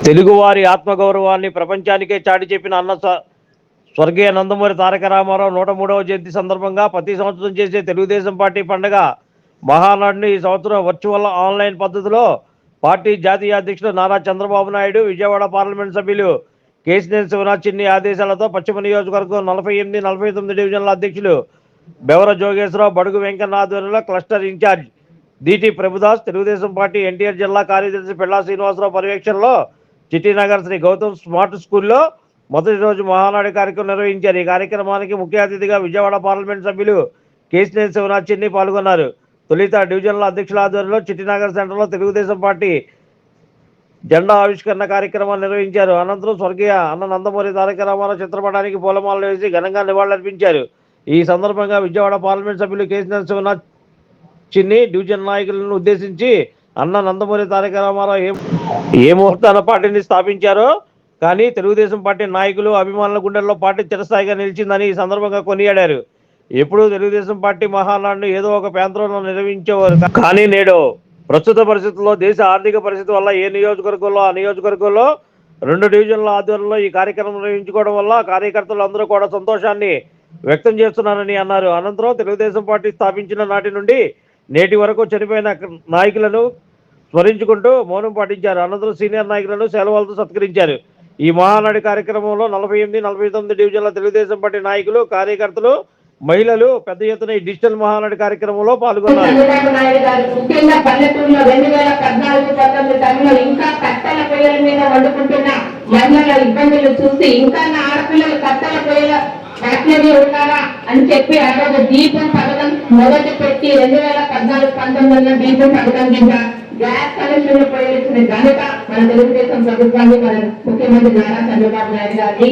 తెలుగువారి ఆత్మగౌరవాన్ని ప్రపంచానికే చాటి చెప్పిన అన్న స్వర్గీయ నందమూరి తారక రామారావు 103వ జయంతి సందర్భంగా ప్రతి సంవత్సరం చేసే తెలుగుదేశం పార్టీ పండుగ మహానాడుని ఈ సంవత్సరం వర్చువల్ ఆన్లైన్ పద్ధతిలో పార్టీ జాతీయ అధ్యక్షుడు నారా చంద్రబాబు నాయుడు, విజయవాడ పార్లమెంట్ సభ్యులు కేశినేని శివనాథ్ చిన్ని ఆదేశాలతో పశ్చిమ నియోజకవర్గం 48, 49 డివిజన్ల అధ్యక్షులు బెవర జోగేశ్వరరావు, బడుగు వెంకన్న ఆధ్వర్యంలో cluster incharge Deeti Prabhudas, Telugu Desam party NTR జిల్లా కార్యదర్శి పెళ్లా శ్రీనివాసరావు పర్యవేక్షణలో చిట్టినగర్ శ్రీ గౌతమ్ స్మార్ట్ స్కూల్లో మొదటి రోజు మహానాడు కార్యక్రమం నిర్వహించారు. ఈ కార్యక్రమానికి ముఖ్య అతిథిగా విజయవాడ పార్లమెంట్ సభ్యులు కేశినేని శివనాథ్ చిన్ని పాల్గొన్నారు. తొలిత డివిజన్ల అధ్యక్షుల ఆధ్వర్యంలో చిట్టినగర్ సెంటర్లో తెలుగుదేశం పార్టీ జెండా ఆవిష్కరణ కార్యక్రమాన్ని నిర్వహించారు. అనంతరం స్వర్గీయ అన్న నందమూరి తారక రామారావు చిత్రపటానికి పూలమాలలు వేసి ఘనంగా నివాళులర్పించారు. ఈ సందర్భంగా విజయవాడ పార్లమెంట్ సభ్యులు కేశినేని శివనాథ్ చిన్ని డివిజన్ నాయకులను ఉద్దేశించి అన్న నందమూరి తారక రామారావు ఏ ముహూర్తాన పార్టీని స్థాపించారో కానీ తెలుగుదేశం పార్టీ నాయకులు, అభిమానుల గుండెల్లో పార్టీ చిరస్థాయిగా నిలిచిందని ఈ సందర్భంగా కొనియాడారు. ఎప్పుడూ తెలుగుదేశం పార్టీ మహానాడును ఏదో ఒక ప్రాంతంలో నిర్వహించేవారు. కానీ నేడు ప్రస్తుత పరిస్థితుల్లో దేశ ఆర్థిక పరిస్థితి వల్ల ఏ నియోజకవర్గంలో ఆ నియోజకవర్గంలో 2 డివిజన్ల ఆధ్వర్యంలో ఈ కార్యక్రమం నిర్వహించుకోవడం వల్ల కార్యకర్తలు అందరూ కూడా సంతోషాన్ని వ్యక్తం చేస్తున్నారని అన్నారు. అనంతరం తెలుగుదేశం పార్టీ స్థాపించిన నాటి నుండి నేటి వరకు చనిపోయిన నాయకులను స్మరించుకుంటూ మౌనం పాటించారు. అనంతరం సీనియర్ నాయకులను సెలవులతో సత్కరించారు. ఈ మహానాడు కార్యక్రమంలో 48, 49 డివిజన్ల తెలుగుదేశం పార్టీ నాయకులు, కార్యకర్తలు, మహిళలు పెద్ద ఎత్తున ఈ డిజిటల్ మహానాడు కార్యక్రమంలో పాల్గొన్నారు. అని చెప్పి ఆ రోజు దీపం పథకం మొదటి పెట్టి 2014-19 దీపం పథకం కింద గ్యాస్ కనెక్షన్లు ప్రయోగించిన ఘనత మన తెలుగుదేశం ప్రభుత్వాన్ని, మన ముఖ్యమంత్రి నారా చంద్రబాబు నాయుడు గారిని.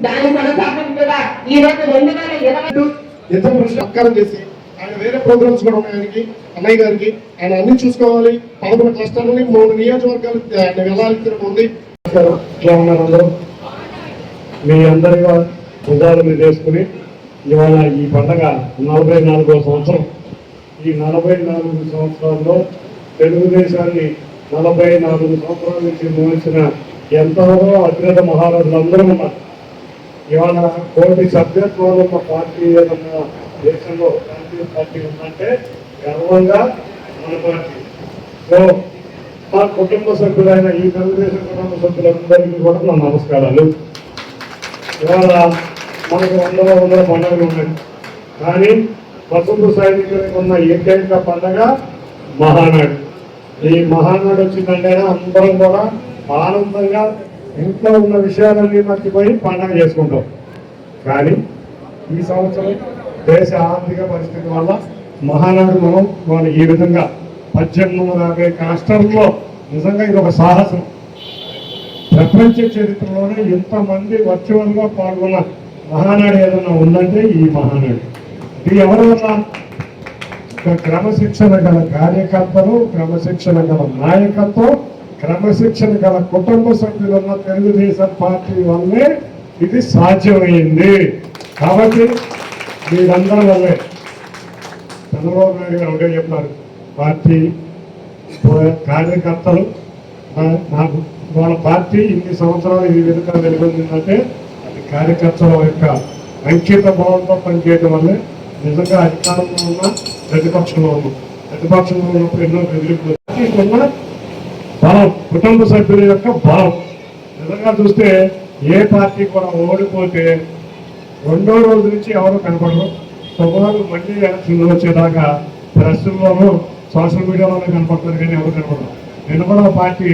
దాని కొనసాగింపుగా ఈ రోజు 2020 చేసి ఆయన వేరే ప్రోగ్రామ్స్ కూడా ఉన్నాయి. ఆయనకి అన్నయ్య గారికి ఆయన అన్ని చూసుకోవాలి. 11 క్లస్టర్లని 3 నియోజకవర్గాలు ఆయన వెళ్ళాల్సి ఉంది. మీ అందరి భుజాలు మీద వేసుకుని ఇవాళ ఈ పండగ 44వ సంవత్సరం. ఈ 44 సంవత్సరాల్లో తెలుగుదేశాన్ని 44 సంవత్సరాల నుంచి మోసిన ఎంతో అగ్రత మహారాజులందరూ ఉన్నారు. ఇవాళ కోటి సభ్యత్వాలు ఉన్న పార్టీ ఏదన్నా దేశంలో జాతీయ పార్టీ ఉందంటే గర్వంగా మన పార్టీ. సో మా కుటుంబ సభ్యులైన ఈ తెలుగుదేశం కుటుంబ సభ్యులందరికీ కూడా నా నమస్కారాలు. ఇవాళ మనకు 100 పండుగలు ఉన్నాయి, కానీ వసంత సైనికులకు ఉన్న ఏకైక పండుగ మహానాడు. ఈ మహానాడు వచ్చిందంటే అందరం కూడా ఆనందంగా ఇంట్లో ఉన్న విషయాలన్నీ మర్చిపోయి పండుగ చేసుకుంటాం. కానీ ఈ సంవత్సరం దేశ ఆర్థిక పరిస్థితి వల్ల మహానాడు మనం ఈ విధంగా 1850 రాష్ట్రాల్లో నిజంగా ఇది ఒక సాహసం. ప్రపంచ చరిత్రలోనే ఇంతమంది వర్చువల్గా పాల్గొన్న మహానాడు ఏదన్నా ఉందంటే ఈ మహానాడు. ఇది ఎవరి వల్ల? క్రమశిక్షణ గల కార్యకర్తలు, క్రమశిక్షణ గల నాయకత్వం, క్రమశిక్షణ గల కుటుంబ సభ్యులున్న తెలుగుదేశం పార్టీ వల్లే ఇది సాధ్యమైంది. కాబట్టి మీరందరి వల్లే చంద్రబాబు నాయుడు గారు ఒకటే చెప్పారు, పార్టీ కార్యకర్తలు నాకు వాళ్ళ పార్టీ ఇన్ని సంవత్సరాలు ఈ విధంగా వెలుగొందిందంటే అది కార్యకర్తల యొక్క అంకిత భావంతో పనిచేయడం వల్లే నిజంగా అధికారంలో ఉన్న ప్రతిపక్షంలో ఉన్నాం. ప్రతిపక్షంలో ఉన్నప్పుడు ఎన్నో బెదిరింపులు బలం, కుటుంబ సభ్యుల యొక్క బలం. నిజంగా చూస్తే ఏ పార్టీ కూడా ఓడిపోతే 2వ రోజు నుంచి ఎవరు కనపడరు. సుమారు మళ్ళీ ఎలక్షన్లు వచ్చేదాకా ప్రెస్లోనూ సోషల్ మీడియాలోనే కనపడతారు, కానీ ఎవరు కనపడరు. నేను కూడా పార్టీ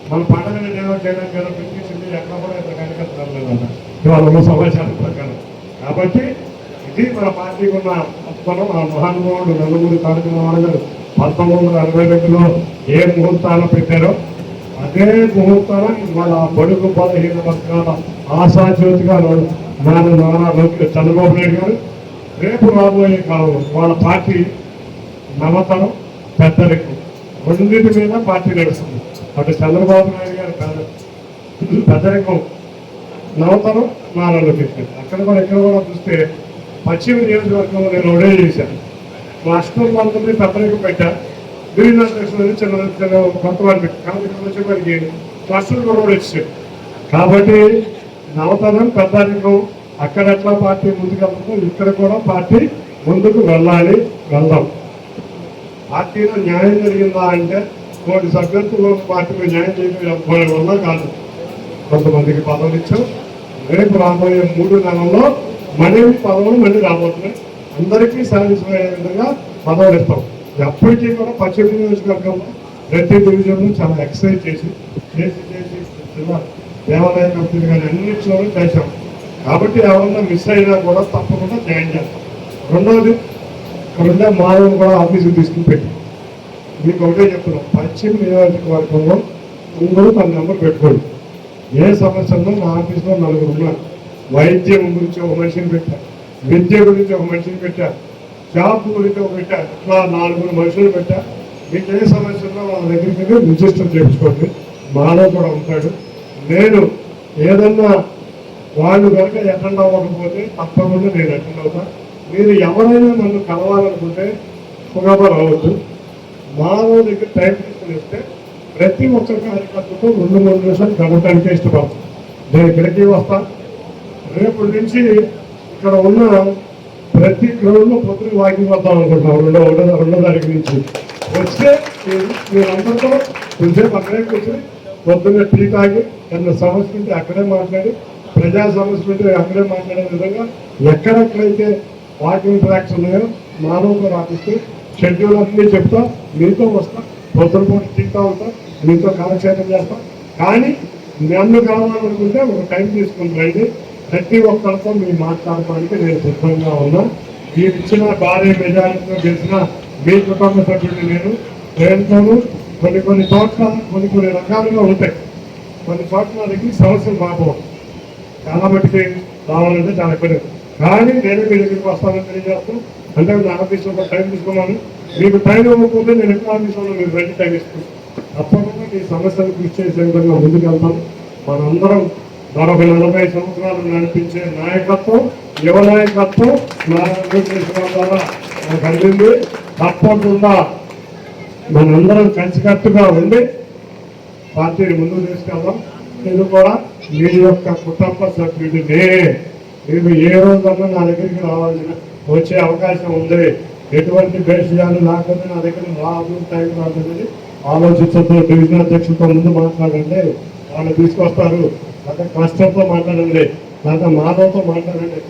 మన పండుగను నిర్వహణ చేయడానికి ఏదో పిలిపించింది, ఎక్కడ కూడా ఇంత కార్యకర్తలు లేదన్న ఇవాళ ఉన్న సమాచారం ప్రకారం. కాబట్టి ఇది మన పార్టీకి ఉన్న ఉత్పన్నం. ఆ మహానుభావుడు నందమూరి తారక రామారావు గారు 1962లో ఏ ముహూర్తాలు పెట్టారో అదే ముహూర్తాన వాళ్ళ బడుగు బలహీన వర్గాల ఆశాజ్యోతిగా నారా చంద్రబాబు నాయుడు గారు రేపు రాబోయే కాలంలో వాళ్ళ పార్టీ నవతరం, పెద్దరికం రెండింటి మీద పార్టీ నడుస్తుంది. అటు చంద్రబాబు నాయుడు గారు పెద్దరికం, నవతరం నారా లోకేష్ గారు. అక్కడ కూడా ఎక్కడ కూడా చూస్తే పశ్చిమ నియోజకవర్గంలో నేను ఒడే చేశాను. మా అష్టం మంది పెద్దరికం పెట్టా, గిరిజన చిన్న కొత్త వారు పెట్టి కాబట్టి వచ్చేవారికి క్లస్టర్ కూడా వచ్చాయి. కాబట్టి నవతరం పెద్దరికం అక్కడ ఎట్లా పార్టీ ముందుకెళ్తుందో ఇక్కడ కూడా పార్టీ ముందుకు వెళ్ళాలి, వెళ్దాం. పార్టీలో న్యాయం జరిగిందా అంటే కోటి సభ్యత్వంలో పార్టీలో న్యాయం చేయడం ఎవ్వరి వల్ల కాదు. కొంతమందికి పదవులు ఇచ్చాం. రేపు రాబోయే 3 నెలల్లో మరిన్ని పదవులు మళ్ళీ రాబోతున్నాయి. అందరికీ సాధించే విధంగా పదవులు ఇస్తాం. ఎప్పటికీ కూడా పశ్చిమ నియోజకవర్గంలో ప్రతి డివిజన్లో చాలా ఎక్సర్సైజ్ చేసి దేవాలయ కంపెనీ కానీ అన్నింటిలో చేశాం. కాబట్టి ఎవరన్నా మిస్ అయినా కూడా తప్పకుండా జాయిన్ చేస్తాం. రెండవది ఇక్కడ మానవులు కూడా ఆఫీసుకు తీసుకుని పెట్టి మీకు ఒకటే చెప్తున్నాం, పశ్చిమ నియోజకవర్గంలో అందరూ తన నెంబర్ పెట్టుకోండి. ఏ సమస్యలో నా ఆఫీస్లో 4 ఉన్నారు. వైద్యం గురించి ఒక మనిషిని పెట్టారు, విద్య గురించి ఒక మనిషిని పెట్టారు, జాబ్ గురించి ఒక పెట్టారు, ఇట్లా 4 మనుషులు పెట్టారు. మీకు ఏ సమస్యలో వాళ్ళ దగ్గరికి వెళ్ళి రిజిస్టర్ చేయించుకోండి. మానవ కూడా ఉంటాడు. నేను ఏదన్నా వాళ్ళు కనుక అటెండ్ అవ్వకపోతే తప్పకుండా నేను అటెండ్ అవుతాను. మీరు ఎవరైనా నన్ను కలవాలనుకుంటే సుగాబా రావద్దు. మానవ దగ్గర టైం తీసుకుని ఇస్తే ప్రతి ఒక్క కార్యకర్తతో 2-3 నిమిషాలు గడవటానికే ఇష్టపడతాను. నేను ఇక్కడికి వస్తాను. రేపటి నుంచి ఇక్కడ ఉన్న ప్రతి గ్రౌండ్లో పొద్దున వాకింగ్ వద్దాం అనుకుంటున్నాం. 2వ తారీఖు నుంచి వస్తే మీరందరితో కొంచెం అక్కడే కూర్చొని పొద్దున్న టీ తాగి ఏమన్నా సమస్య ఉంటే అక్కడే మాట్లాడి, ప్రజా సమస్యలు ఉంటే అక్కడే మాట్లాడే విధంగా ఎక్కడెక్కడైతే వాకింగ్ ట్రాక్స్ ఉన్నాయో మానవుతో రాపిస్తూ షెడ్యూల్ అన్నీ చెప్తా, మీతో వస్తా, పొద్దున పూట టీ తాగుతా, మీతో కాలక్షేపం చేస్తాం. కానీ నన్ను కావాలనుకుంటే ఒక టైం తీసుకుని రండి. ప్రతి ఒక్కరితో మీరు మాట్లాడటానికి నేను సిద్ధంగా ఉన్నా. మీరు ఇచ్చిన భారీ మెజారిటీతో గెలిచిన మీ కుటుంబ సభ్యుడిని నేను ప్రేమతోనూ కొన్ని చోట్ల కొన్ని రకాలుగా ఉంటాయి. కొన్ని చోట్ల దగ్గర సమస్యలు రాకపోవడం చాలా మటుకి రావాలంటే చాలా ఇబ్బంది. కానీ నేను మీ దగ్గరికి వస్తానని తెలియజేస్తాను. అంటే నా ఆఫీస్లో ఒక టైం తీసుకున్నాను. మీకు టైం ఇవ్వకపోతే నేను ఎక్కువ ఆఫీస్లో మీరు రండి టైం ఇస్తున్నాను. తప్పకుండా మీ సమస్యలు కృషి చేసే విధంగా ముందుకు వెళ్తాను. మనందరం మరొక 40 సంవత్సరాలు నడిపించే నాయకత్వం, యువ నాయకత్వం ద్వారా మనకు అందింది. తప్పకుండా మనందరం కలిసికట్టుగా ఉండి పార్టీని ముందుకు తీసుకెళ్దాం. ఇది కూడా మీ యొక్క కుటుంబ సభ్యుడినే. మీరు ఏ రోజన్నా నా దగ్గరికి రావాల్సిన వచ్చే అవకాశం ఉంది. ఎటువంటి భేషజాలు లేకుండా నా దగ్గర రాదు, టైం రాదని ఆలోచించద్దు. డివిజన్ అధ్యక్షులతో ముందు మాట్లాడండి, వాళ్ళు తీసుకొస్తారు. లేదా కష్టంతో మాట్లాడండి, లేదా మాధవతో మాట్లాడండి.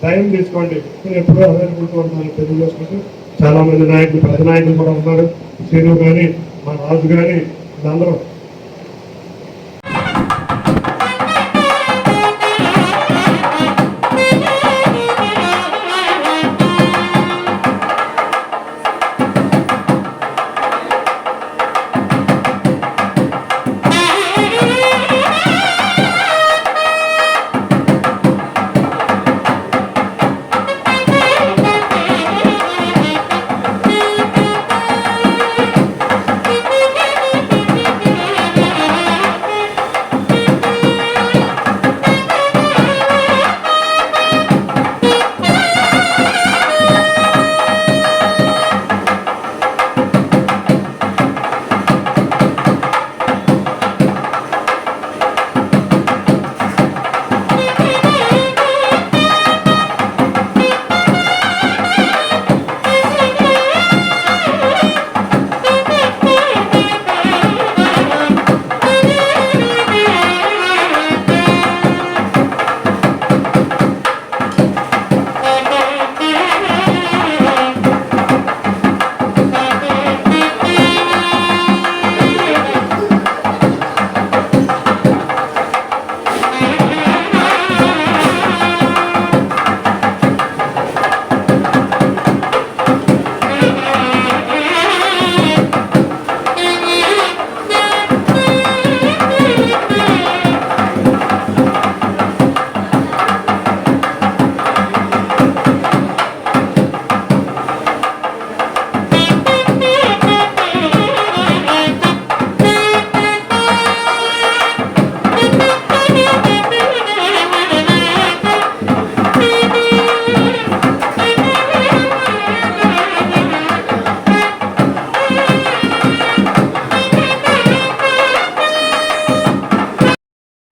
టైం తీసుకోండి. నేను ఎప్పుడూ అవైలబుల్గా ఉంటాను. తెలియజేసుకుంటూ చాలా మంది నాయకులు, పెద్ద నాయకులు కూడా ఉన్నారు. శ్రీను కానీ, మా రాజు కానీ, అందరూ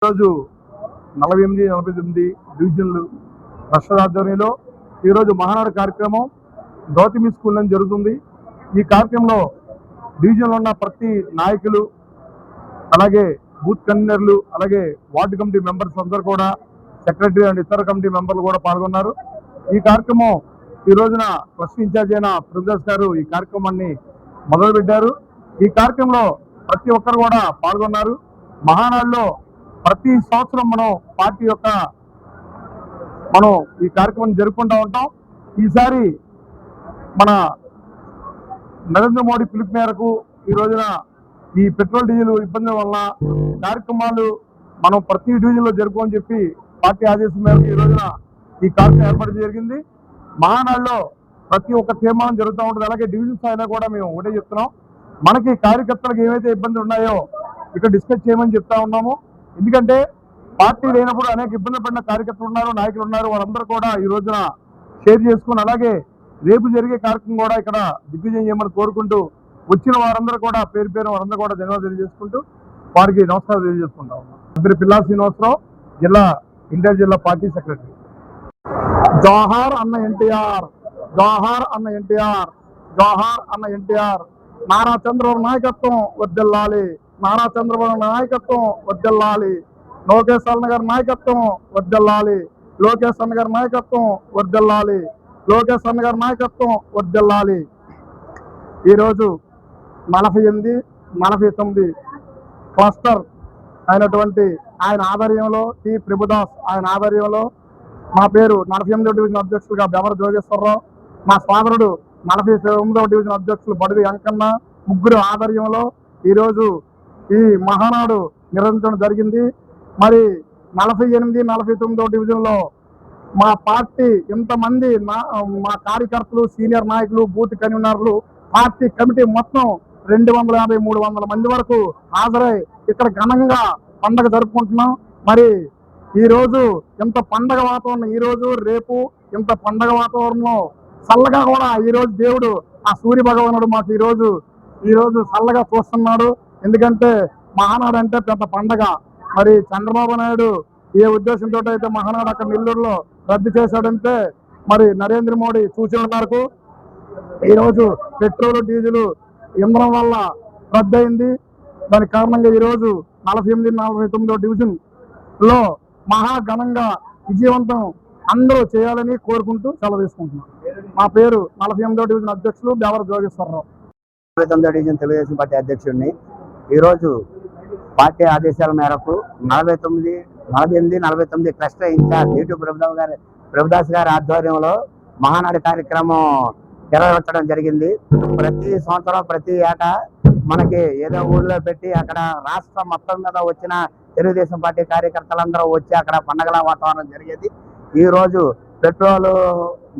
ఈరోజు 48, 49 డివిజన్లు రాష్ట్ర ఆధ్వర్యంలో ఈరోజు మహానాడు కార్యక్రమం గౌతమి స్కూల్ అని జరుగుతుంది. ఈ కార్యక్రమంలో డివిజన్లో ఉన్న ప్రతి నాయకులు, అలాగే బూత్ కన్వీనర్లు, అలాగే వార్డు కమిటీ మెంబర్స్ అందరూ కూడా, సెక్రటరీ అండ్ ఇతర కమిటీ మెంబర్లు కూడా పాల్గొన్నారు. ఈ కార్యక్రమం ఈ రోజున ట్రస్ట్ ఇన్ఛార్జ్ అయిన ప్రభుదాస్ గారు ఈ కార్యక్రమాన్ని మొదలుపెట్టారు. ఈ కార్యక్రమంలో ప్రతి ఒక్కరు కూడా పాల్గొన్నారు. మహానాడులో ప్రతి సంవత్సరం మనం పార్టీ యొక్క ఈ కార్యక్రమం జరుపుకుంటూ ఉంటాం. ఈసారి మన నరేంద్ర మోడీ పిలుపు మేరకు ఈ రోజున ఈ పెట్రోల్ డీజిల్ ఇబ్బందుల వల్ల కార్యక్రమాలు మనం ప్రతి డివిజన్లో జరుపుకోని చెప్పి పార్టీ ఆదేశం మేరకు ఈ రోజున ఈ కార్యక్రమం ఏర్పాటు జరిగింది. మహానాడులో ప్రతి ఒక్క తీర్మానం జరుగుతూ ఉంటుంది. అలాగే డివిజన్ స్థాయిలో కూడా మేము ఒకటే చెప్తున్నాం, మనకి కార్యకర్తలకు ఏవైతే ఇబ్బందులు ఉన్నాయో ఇక్కడ డిస్కస్ చేయమని చెప్తా ఉన్నాము. ఎందుకంటే పార్టీ లేనప్పుడు అనేక ఇబ్బందులు పడిన కార్యకర్తలు ఉన్నారు, నాయకులు ఉన్నారు. వారందరూ కూడా ఈ రోజున షేర్ చేసుకుని, అలాగే రేపు జరిగే కార్యక్రమం కూడా ఇక్కడ దిగ్విజయం చేయమని కోరుకుంటూ, వచ్చిన వారందరూ కూడా పేరు పేరు వారందరూ కూడా ధన్యవాదాలు తెలియజేసుకుంటూ వారికి నమస్కారం తెలియజేసుకుంటా ఉన్నాం. పేరు పిల్లా శ్రీనివాసరావు, ఎన్టీఆర్ జిల్లా పార్టీ సెక్రటరీ. జోహార్ అన్న ఎన్టీఆర్, జోహార్ అన్న ఎన్టీఆర్, జోహార్ అన్న ఎన్టీఆర్. నారా చంద్రబాబు నాయకత్వం వర్ధిల్లాలి, నారా చంద్రబాబు నాయకత్వం వర్ధిల్లాలి. లోకేష్ అన్న గారి నాయకత్వం వర్ధిల్లాలి, లోకేష్ అన్న గారి నాయకత్వం వర్ధిల్లాలి, లోకేష్ అన్న గారి నాయకత్వం వర్ధిల్లాలి. ఈరోజు 48, 49 క్లస్టర్ అయినటువంటి ఆయన ఆధ్వర్యంలో, టి ప్రభుదాస్ ఆయన ఆధ్వర్యంలో, మా పేరు 48వ డివిజన్ అధ్యక్షులుగా బెవర జోగేశ్వరరావు, మా సోదరుడు 49వ డివిజన్ అధ్యక్షులు బడిది వెంకన్న, ముగ్గురు ఆధ్వర్యంలో ఈరోజు ఈ మహానాడు నిర్వహించడం జరిగింది. మరి 48, 49వ డివిజన్లో మా పార్టీ ఇంతమంది మా కార్యకర్తలు, సీనియర్ నాయకులు, బూత్ కన్వీనర్లు, పార్టీ కమిటీ మొత్తం 250, 300 మంది వరకు హాజరై ఇక్కడ ఘనంగా పండగ జరుపుకుంటున్నాం. మరి ఈరోజు ఇంత పండగ వాతావరణం, ఈరోజు రేపు ఇంత పండగ వాతావరణం చల్లగా కూడా ఈరోజు దేవుడు ఆ సూర్య భగవానుడు మాకు ఈరోజు చల్లగా చూస్తున్నాడు. ఎందుకంటే మహానాడు అంటే పెద్ద పండగ. మరి చంద్రబాబు నాయుడు ఏ ఉద్దేశంతో అయితే మహానాడు అక్కడ నెల్లూరులో రద్దు చేశాడంటే, మరి నరేంద్ర మోడీ సూచన మేరకు ఈరోజు పెట్రోల్ డీజిల్ ఇంధనం వల్ల రద్దయింది. దాని కారణంగా ఈరోజు 48, 49వ డివిజన్ లో మహాఘనంగా విజయవంతం అందరూ చేయాలని కోరుకుంటూ సెలవు తీసుకుంటున్నాం. మా పేరు 48వ డివిజన్ అధ్యక్షులు బెవర జోగేశ్వరరావు. 49వ డివిజన్ తెలుగుదేశం పార్టీ అధ్యక్షుడిని. ఈరోజు పార్టీ ఆదేశాల మేరకు 48, 49 క్లస్టర్ ఇన్ఛార్జ్ డి ప్రభుదాస్ గారి ఆధ్వర్యంలో మహానాడు కార్యక్రమం నిర్వహించడం జరిగింది. ప్రతి సంవత్సరం, ప్రతి ఏటా మనకి ఏదో ఊళ్ళో పెట్టి అక్కడ రాష్ట్రం మొత్తం మీద వచ్చిన తెలుగుదేశం పార్టీ కార్యకర్తలందరూ వచ్చి అక్కడ పండగల వాతావరణం జరిగేది. ఈరోజు పెట్రోల్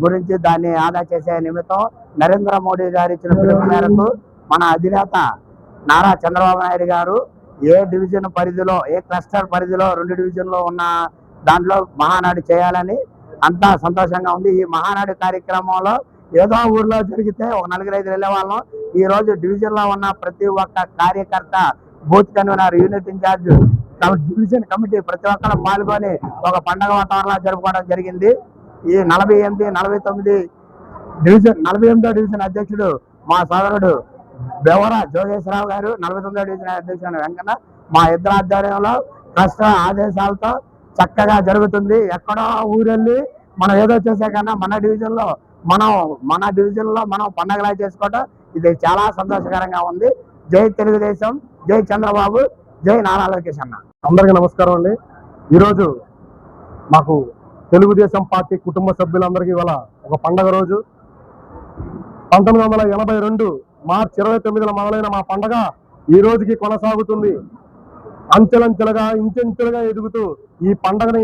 గురించి దాన్ని ఆదా చేసే నిమిత్తం నరేంద్ర మోడీ గారు ఇచ్చిన పిలుపు మేరకు మన అధినేత నారా చంద్రబాబు నాయుడు గారు ఏ డివిజన్ పరిధిలో, ఏ క్లస్టర్ పరిధిలో 2 డివిజన్లో ఉన్న దాంట్లో మహానాడు చేయాలని అంతా సంతోషంగా ఉంది. ఈ మహానాడు కార్యక్రమంలో ఏదో ఊర్లో జరిగితే ఒక 4-5 వెళ్ళే వాళ్ళం. ఈ రోజు డివిజన్ లో ఉన్న ప్రతి ఒక్క కార్యకర్త, booth convener, unit incharge, division committee ప్రతి ఒక్కరు పాల్గొని ఒక పండగ వాతావరణంలో జరుపుకోవడం జరిగింది. ఈ 48, 48వ డివిజన్ అధ్యక్షుడు మా సోదరుడు బెవర జోగేశ్వరరావు గారు, 49వ డివిజన్ అధ్యక్షుడు వెంకన్న, మా ఇద్దరు ఆధ్వర్యంలో కష్ట ఆదేశాలతో చక్కగా జరుగుతుంది. ఎక్కడో ఊరెళ్ళి మనం ఏదో చేసే కన్నా మన డివిజన్ లో మనం పండగలా చేసుకోవటం ఇది చాలా సంతోషకరంగా ఉంది. జై తెలుగుదేశం, జై చంద్రబాబు, జై నారా లోకేష్ అన్న. అందరికీ నమస్కారం అండి. ఈరోజు మాకు తెలుగుదేశం పార్టీ కుటుంబ సభ్యులందరికీ ఇవాళ ఒక పండగ రోజు. 1982 మార్చి 29న మొదలైన మా పండగ ఈ రోజుకి కొనసాగుతుంది. అంచెలంచెలుగా, ఇంచెంచెలుగా ఎదుగుతూ ఈ పండగని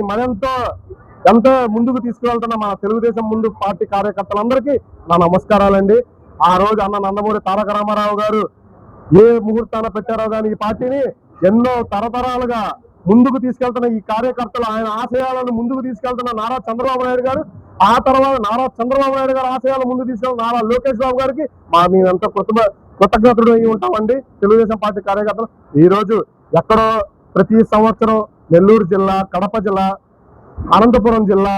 ఎంతో ముందుకు తీసుకువెళ్తున్న మన తెలుగుదేశం ముందు పార్టీ కార్యకర్తలందరికీ నా నమస్కారాలండి. ఆ రోజు అన్న నందమూరి తారక రామారావు గారు ఏ ముహూర్తాన పెట్టారో కానీ ఈ పార్టీని ఎన్నో తరతరాలుగా ముందుకు తీసుకెళ్తున్న ఈ కార్యకర్తలు, ఆయన ఆశయాలను ముందుకు తీసుకెళ్తున్న నారా చంద్రబాబు నాయుడు గారు, ఆ తర్వాత నారా చంద్రబాబు నాయుడు గారు ఆశయాలను ముందుకు తీసుకెళ్తున్న నారా లోకేష్ బాబు గారికి మేమెంత కృతజ్ఞతలు అయి ఉంటామండి తెలుగుదేశం పార్టీ కార్యకర్తలు. ఈ రోజు ఎక్కడో ప్రతి సంవత్సరం నెల్లూరు జిల్లా, కడప జిల్లా, అనంతపురం జిల్లా,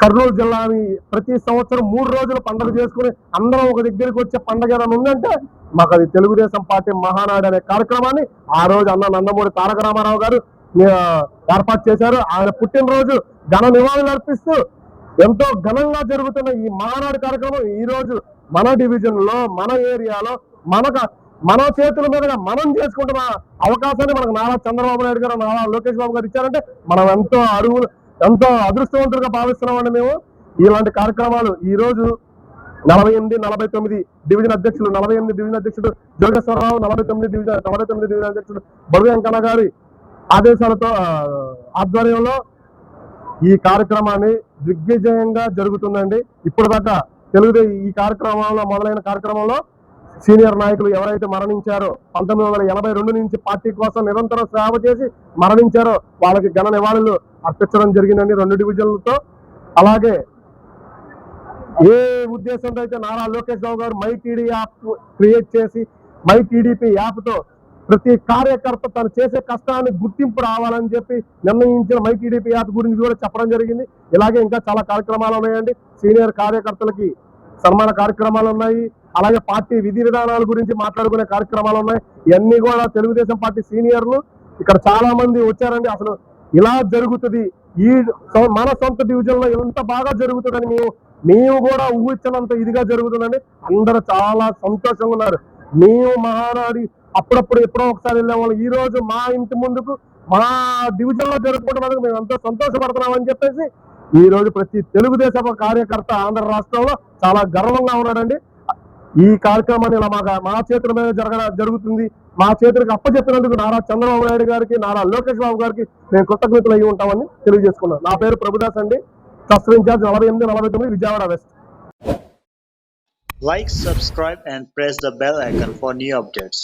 కర్నూలు జిల్లా అని ప్రతి సంవత్సరం 3 రోజులు పండుగ చేసుకుని అందరం ఒక దగ్గరికి వచ్చే పండుగ ఏదైనా ఉందంటే మాకు అది తెలుగుదేశం పార్టీ మహానాడు అనే కార్యక్రమాన్ని ఆ రోజు అన్న నందమూరి తారక రామారావు గారు ఏర్పాటు చేశారు. ఆయన పుట్టినరోజు ఘన నివాళులు అర్పిస్తూ ఎంతో ఘనంగా జరుగుతున్న ఈ మహానాడు కార్యక్రమం ఈ రోజు మన డివిజన్ లో, మన ఏరియాలో, మన చేతుల మీదుగా మనం చేసుకుంటున్న అవకాశాన్ని మనకు నారా చంద్రబాబు నాయుడు గారు, నారా లోకేష్ బాబు గారు ఇచ్చారంటే మనం ఎంతో అదృష్టవంతులుగా భావిస్తున్నామండి. మేము ఇలాంటి కార్యక్రమాలు ఈ రోజు 48-49 డివిజన్ అధ్యక్షులు, 48 డివిజన్ అధ్యక్షుడు జోగేశ్వరరావు, 49 డివిజన్ అధ్యక్షుడు బొడు వెంకన్న గారి ఆదేశాలతో ఆధ్వర్యంలో ఈ కార్యక్రమాన్ని దిగ్విజయంగా జరుగుతుందండి. ఇప్పుడు దాకా ఈ కార్యక్రమంలో మొదలైన కార్యక్రమంలో సీనియర్ నాయకులు ఎవరైతే మరణించారో 1982 నుంచి పార్టీ కోసం నిరంతరం సేవ చేసి మరణించారో వాళ్ళకి ఘన నివాళులు అర్పించడం జరిగిందండి 2 డివిజన్లతో. అలాగే ఏ ఉద్దేశంతో అయితే నారా లోకేష్ బాబు గారు మై టీడీ యాప్ క్రియేట్ చేసి మై టీడీపీ యాప్ తో ప్రతి కార్యకర్త తను చేసే కష్టాన్ని గుర్తింపు రావాలని చెప్పి నిర్ణయించిన మై టీడీపీ యాప్ గురించి కూడా చెప్పడం జరిగింది. ఇలాగే ఇంకా చాలా కార్యక్రమాలు ఉన్నాయండి. సీనియర్ కార్యకర్తలకి సన్మాన కార్యక్రమాలు ఉన్నాయి. అలాగే పార్టీ విధి విధానాల గురించి మాట్లాడుకునే కార్యక్రమాలు ఉన్నాయి. ఇవన్నీ కూడా తెలుగుదేశం పార్టీ సీనియర్లు ఇక్కడ చాలా మంది వచ్చారండి. అసలు ఇలా జరుగుతుంది, మన సొంత డివిజన్ లో ఎంత బాగా జరుగుతుందని మేము కూడా ఊహించినంత ఇదిగా జరుగుతుందండి. అందరూ చాలా సంతోషంగా ఉన్నారు. మేము మహానాడి అప్పుడప్పుడు ఎప్పుడో ఒకసారి వెళ్ళేవాళ్ళం. ఈ రోజు మా ఇంటి ముందుకు మా డివిజన్ లో జరుపుకుంటున్నందుకు మేము ఎంతో సంతోషపడుతున్నామని చెప్పేసి ఈ రోజు ప్రతి తెలుగుదేశం కార్యకర్త ఆంధ్ర రాష్ట్రంలో చాలా గర్వంగా ఉన్నాడండి. ఈ కార్యక్రమాన్ని ఇలా మా చేతుల మీద జరుగుతుంది. మా చేతులకు అప్పచెప్పినందుకు నారా చంద్రబాబు నాయుడు గారికి, నారా లోకేష్ బాబు గారికి మేము కృతజ్ఞతలు అయ్యి ఉంటామని తెలియజేసుకున్నాం. నా పేరు ప్రభుదాస్ అండి, cluster incharge 48-49 Vijayawada west. Like, subscribe and press the bell icon for new updates.